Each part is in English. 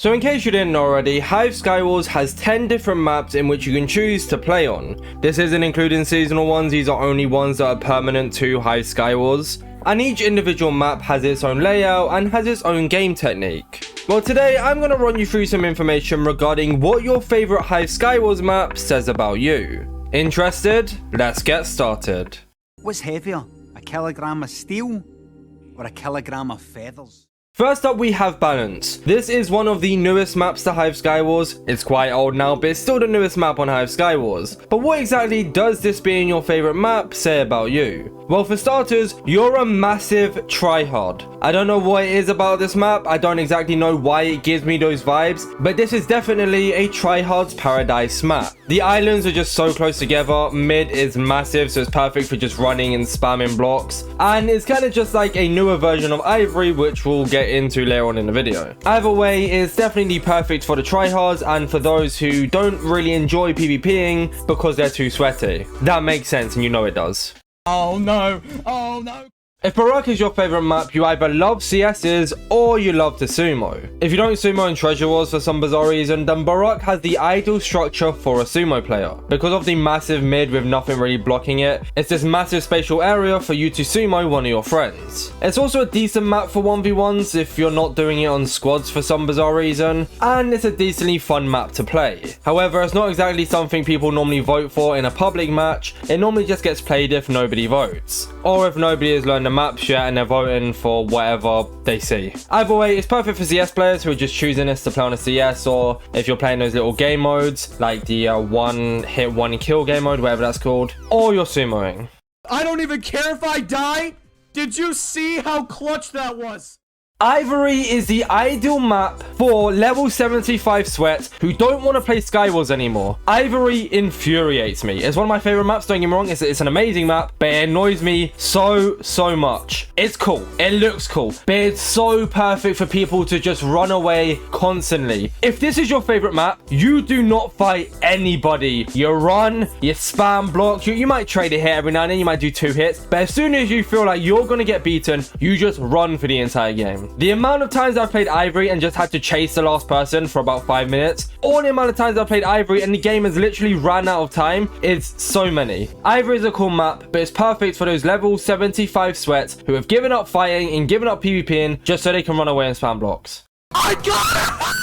So in case you didn't know already, Hive Skywars has 10 different maps in which you can choose to play on. This isn't including seasonal ones, these are only ones that are permanent to Hive Skywars. And each individual map has its own layout and has its own game technique. Well, today I'm going to run you through some information regarding what your favourite Hive Skywars map says about you. Interested? Let's get started. What's heavier, a kilogram of steel or a kilogram of feathers? First up we have Balance. This is one of the newest maps to Hive Skywars. It's quite old now, but it's still the newest map on Hive Skywars. But what exactly does this being your favourite map say about you? Well, for starters, you're a massive tryhard. I don't know what it is about this map, I don't exactly know why it gives me those vibes, but this is definitely a tryhard's paradise map. The islands are just so close together, mid is massive, so it's perfect for just running and spamming blocks, and it's kind of just like a newer version of Ivory, which we'll get into later on in the video. Either way, it's definitely perfect for the tryhards and for those who don't really enjoy PvPing because they're too sweaty. That makes sense, and you know it does. Oh no, oh no. If Baroque is your favourite map, you either love CSs or you love to sumo. If you don't sumo in Treasure Wars for some bizarre reason, then Baroque has the ideal structure for a sumo player. Because of the massive mid with nothing really blocking it, it's this massive spatial area for you to sumo one of your friends. It's also a decent map for 1v1s if you're not doing it on squads for some bizarre reason, and it's a decently fun map to play. However, it's not exactly something people normally vote for in a public match. It normally just gets played if nobody votes, or if nobody has learned the maps yet and they're voting for whatever they see. Either way, it's perfect for CS players who are just choosing this to play on a CS, or if you're playing those little game modes like the one hit one kill game mode, whatever that's called, or you're sumoing. I don't even care if I die. Did you see how clutch that was? Ivory is the ideal map for level 75 sweats who don't want to play Skywars anymore. Ivory infuriates me. It's one of my favorite maps, don't get me wrong. It's an amazing map, but it annoys me so much. It's cool. It looks cool, but it's so perfect for people to just run away constantly. If this is your favorite map, you do not fight anybody. You run, you spam block, you might trade a hit every now and then, you might do 2 hits, but as soon as you feel like you're going to get beaten, you just run for the entire game. The amount of times I've played Ivory and just had to chase the last person for about 5 minutes, or the amount of times I've played Ivory and the game has literally ran out of time, is so many. Ivory is a cool map, but it's perfect for those level 75 sweats who have given up fighting and given up PvPing just so they can run away and spam blocks. I got it!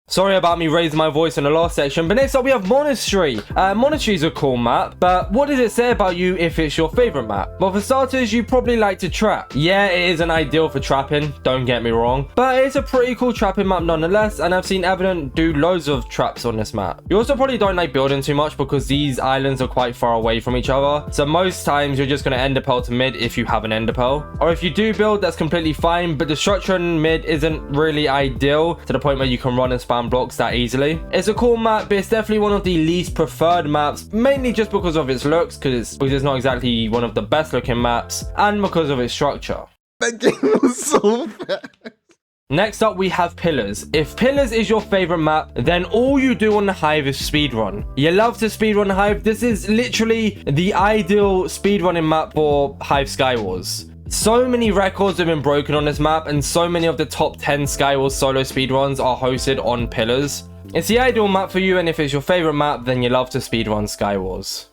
Sorry about me raising my voice in the last section, but next up we have Monastery. Monastery is a cool map, but what does it say about you if it's your favorite map? Well, for starters, you probably like to trap. Yeah, it isn't ideal for trapping, don't get me wrong, but it's a pretty cool trapping map nonetheless, and I've seen Evident do loads of traps on this map. You also probably don't like building too much because these islands are quite far away from each other, so most times you're just going to ender pearl to mid if you have an ender pearl. Or if you do build, that's completely fine, but the structure in mid isn't really ideal to the point where you can run and spam blocks that easily. It's a cool map, but it's definitely one of the least preferred maps, mainly just because of its looks, because it's not exactly one of the best looking maps, and because of its structure. That game was so fast. Next up we have Pillars. If Pillars is your favorite map, then all you do on the Hive is speedrun. You love to speedrun the Hive. This is literally the ideal speedrunning map for Hive Skywars. So many records have been broken on this map, and so many of the top 10 Skywars solo speedruns are hosted on Pillars. It's the ideal map for you, and if it's your favorite map, then you love to speedrun Skywars.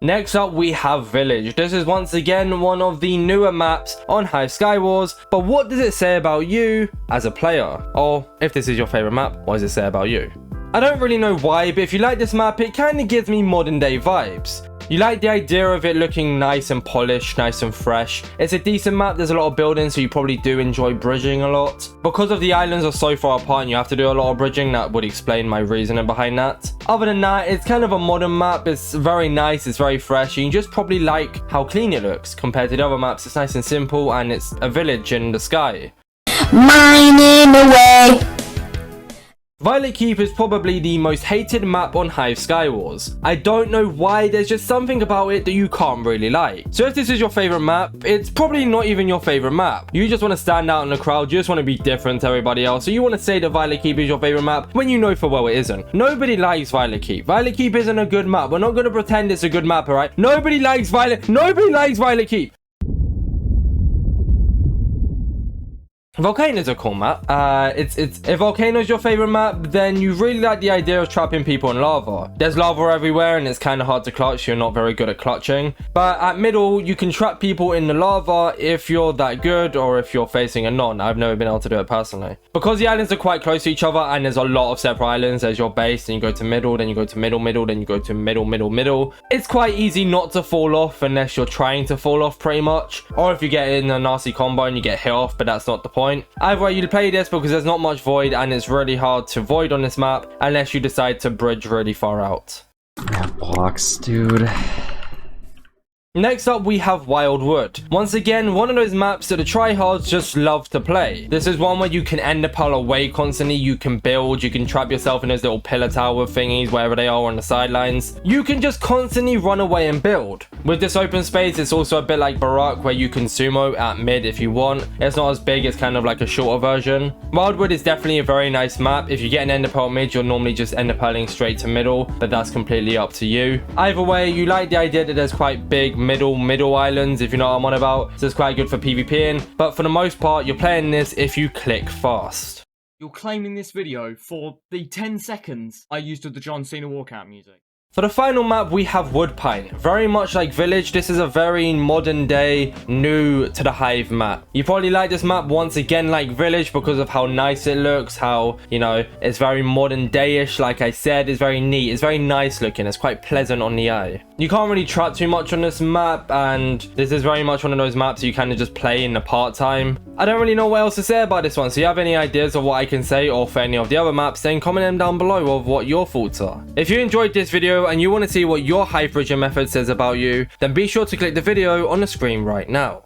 Next up we have Village. This is once again one of the newer maps on Hive Skywars, but what does it say about you as a player? Or if this is your favorite map, what does it say about you? I don't really know why, but if you like this map, it kind of gives me modern day vibes. You like the idea of it looking nice and polished, nice and fresh. It's a decent map, there's a lot of buildings, so you probably do enjoy bridging a lot. Because of the islands are so far apart and you have to do a lot of bridging, that would explain my reasoning behind that. Other than that, it's kind of a modern map, it's very nice, it's very fresh, and you just probably like how clean it looks compared to the other maps. It's nice and simple, and it's a village in the sky. Mining away. Violet Keep is probably the most hated map on Hive Skywars. I don't know why, there's just something about it that you can't really like. So if this is your favorite map, it's probably not even your favorite map. You just want to stand out in the crowd, you just want to be different to everybody else, so you want to say that Violet Keep is your favorite map when you know for well it isn't. Nobody likes Violet Keep. Violet Keep isn't a good map. We're not going to pretend it's a good map, alright? Nobody likes Violet Keep. Volcano is a cool map. If Volcano is your favorite map, then you really like the idea of trapping people in lava. There's lava everywhere and it's kind of hard to clutch, so you're not very good at clutching. But at middle, you can trap people in the lava if you're that good or if you're facing a non. I've never been able to do it personally. Because the islands are quite close to each other and there's a lot of separate islands. There's your base, then you go to middle, then you go to middle, then you go to middle. It's quite easy not to fall off unless you're trying to fall off pretty much. Or if you get in a nasty combo and you get hit off, but that's not the point. Either way, you play this because there's not much void and it's really hard to void on this map unless you decide to bridge really far out. That blocks, dude. Next up, we have Wildwood. Once again, one of those maps that the tryhards just love to play. This is one where you can end the pile away constantly, you can build, you can trap yourself in those little pillar tower thingies, wherever they are on the sidelines. You can just constantly run away and build. With this open space, it's also a bit like Baroque, where you can sumo at mid if you want. It's not as big, it's kind of like a shorter version. Wildwood is definitely a very nice map. If you get an ender pearl mid, you'll normally just end up pearling straight to middle, but that's completely up to you. Either way, you like the idea that there's quite big middle islands, if you know what I'm on about, so it's quite good for PvPing, but for the most part you're playing this if you click fast. You're claiming this video for the 10 seconds I used of the John Cena walkout music. For the final map, we have Woodpine. Very much like Village, this is a very modern day, new to the Hive map. You probably like this map once again like Village because of how nice it looks, how, you know, it's very modern day-ish, like I said, it's very neat, it's very nice looking, it's quite pleasant on the eye. You can't really trap too much on this map, and this is very much one of those maps you kind of just play in the part-time. I don't really know what else to say about this one, so if you have any ideas of what I can say or for any of the other maps, then comment them down below of what your thoughts are. If you enjoyed this video and you want to see what your Hive bridging method says about you, then be sure to click the video on the screen right now.